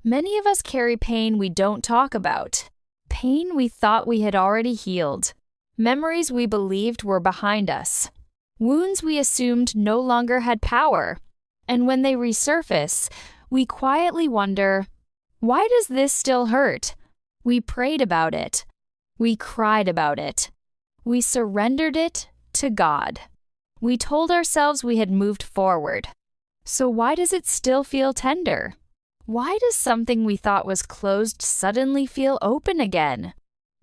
Many of us carry pain we don't talk about, pain we thought we had already healed, memories we believed were behind us, wounds we assumed no longer had power. And when they resurface, we quietly wonder, why does this still hurt? We prayed about it. We cried about it. We surrendered it to God. We told ourselves we had moved forward. So why does it still feel tender? Why does something we thought was closed suddenly feel open again?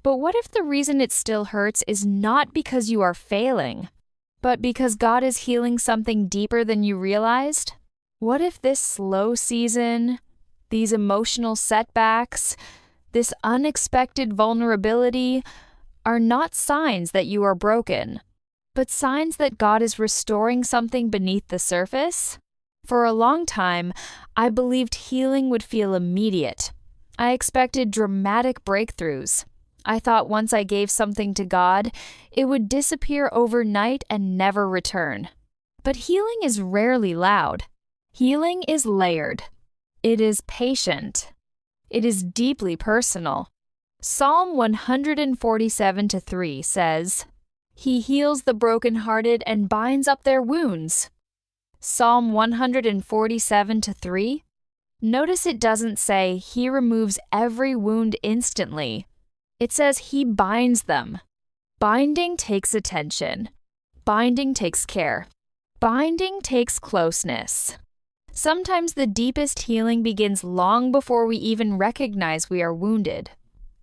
But what if the reason it still hurts is not because you are failing, but because God is healing something deeper than you realized? What if this slow season, these emotional setbacks, this unexpected vulnerability are not signs that you are broken, but signs that God is restoring something beneath the surface? For a long time, I believed healing would feel immediate. I expected dramatic breakthroughs. I thought once I gave something to God, it would disappear overnight and never return. But healing is rarely loud. Healing is layered. It is patient. It is deeply personal. Psalm 147:3 says, "He heals the brokenhearted and binds up their wounds." Psalm 147:3. Notice it doesn't say He removes every wound instantly. It says He binds them. Binding takes attention. Binding takes care. Binding takes closeness. Sometimes the deepest healing begins long before we even recognize we are wounded.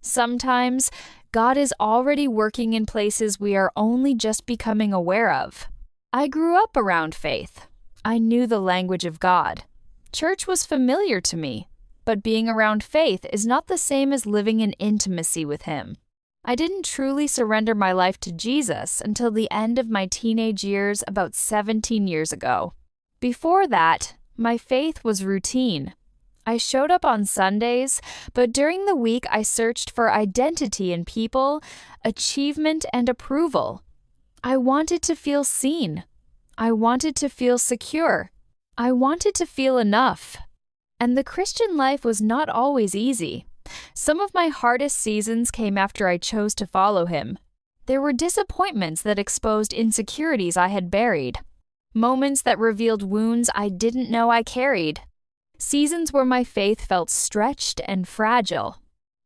Sometimes God is already working in places we are only just becoming aware of. I grew up around faith. I knew the language of God. Church was familiar to me, but being around faith is not the same as living in intimacy with Him. I didn't truly surrender my life to Jesus until the end of my teenage years about 17 years ago. Before that, my faith was routine. I showed up on Sundays, but during the week I searched for identity in people, achievement, and approval. I wanted to feel seen. I wanted to feel secure. I wanted to feel enough. And the Christian life was not always easy. Some of my hardest seasons came after I chose to follow Him. There were disappointments that exposed insecurities I had buried. Moments that revealed wounds I didn't know I carried. Seasons where my faith felt stretched and fragile.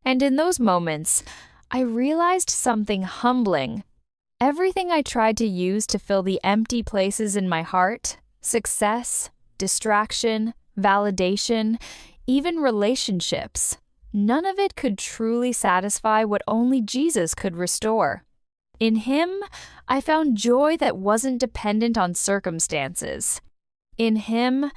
And in those moments, I realized something humbling. Everything I tried to use to fill the empty places in my heart, success, distraction, validation, even relationships, none of it could truly satisfy what only Jesus could restore. In Him, I found joy that wasn't dependent on circumstances. In Him,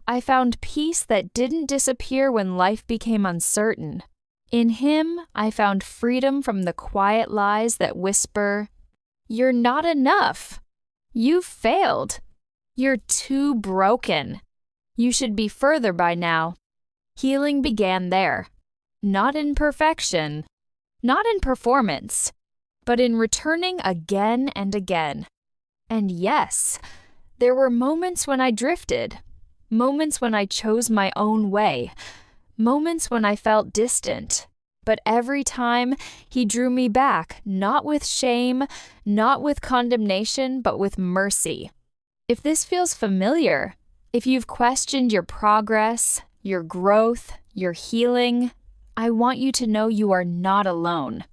I found peace that didn't disappear when life became uncertain. In Him, I found freedom from the quiet lies that whisper, "You're not enough. You've failed. You're too broken. You should be further by now." Healing began there. Not in perfection, not in performance, but in returning again and again. And yes, there were moments when I drifted, moments when I chose my own way, moments when I felt distant. But every time, He drew me back, not with shame, not with condemnation, but with mercy. If this feels familiar, if you've questioned your progress, your growth, your healing, I want you to know you are not alone.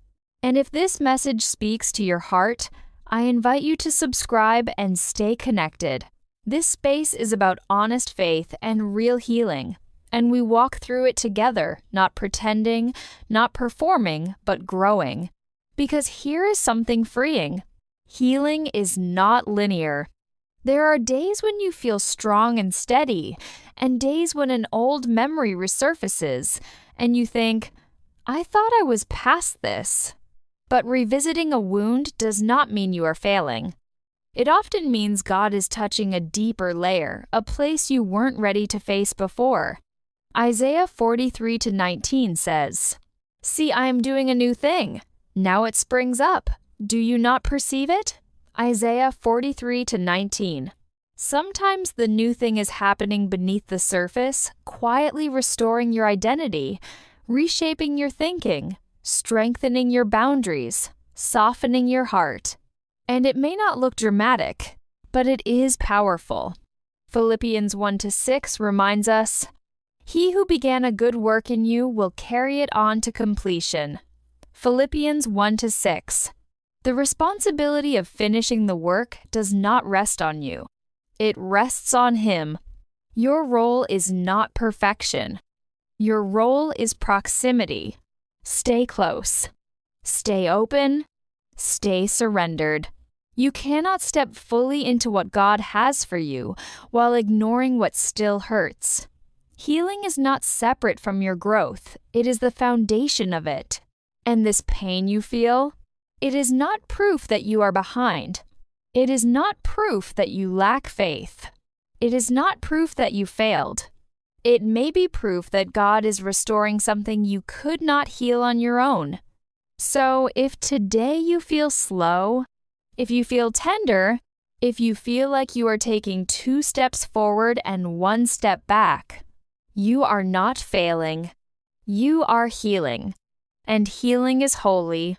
And if this message speaks to your heart, I invite you to subscribe and stay connected. This space is about honest faith and real healing. And we walk through it together, not pretending, not performing, but growing. Because here is something freeing. Healing is not linear. There are days when you feel strong and steady, and days when an old memory resurfaces, and you think, "I thought I was past this." But revisiting a wound does not mean you are failing. It often means God is touching a deeper layer, a place you weren't ready to face before. Isaiah 43:19 says, "See, I am doing a new thing. Now it springs up. Do you not perceive it?" Isaiah 43:19. Sometimes the new thing is happening beneath the surface, quietly restoring your identity, reshaping your thinking, strengthening your boundaries, softening your heart. And it may not look dramatic, but it is powerful. Philippians 1-6 reminds us, "He who began a good work in you will carry it on to completion." Philippians 1-6. The responsibility of finishing the work does not rest on you. It rests on Him. Your role is not perfection. Your role is proximity. Stay close. Stay open. Stay surrendered. You cannot step fully into what God has for you while ignoring what still hurts. Healing is not separate from your growth. It is the foundation of it. And this pain you feel, it is not proof that you are behind. It is not proof that you lack faith. It is not proof that you failed. It may be proof that God is restoring something you could not heal on your own. So if today you feel slow, if you feel tender, if you feel like you are taking 2 steps forward and 1 step back, you are not failing. You are healing. And healing is holy.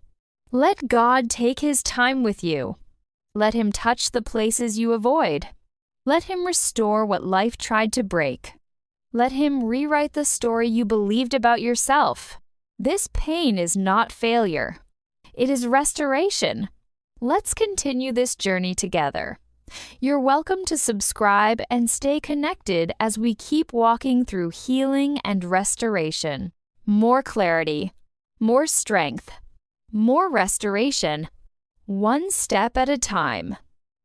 Let God take His time with you. Let Him touch the places you avoid. Let Him restore what life tried to break. Let Him rewrite the story you believed about yourself. This pain is not failure. It is restoration. Let's continue this journey together. You're welcome to subscribe and stay connected as we keep walking through healing and restoration. More clarity, more strength, more restoration, one step at a time.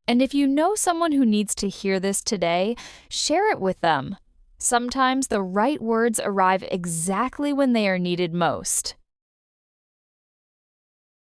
And if you know someone who needs to hear this today, share it with them. Sometimes the right words arrive exactly when they are needed most.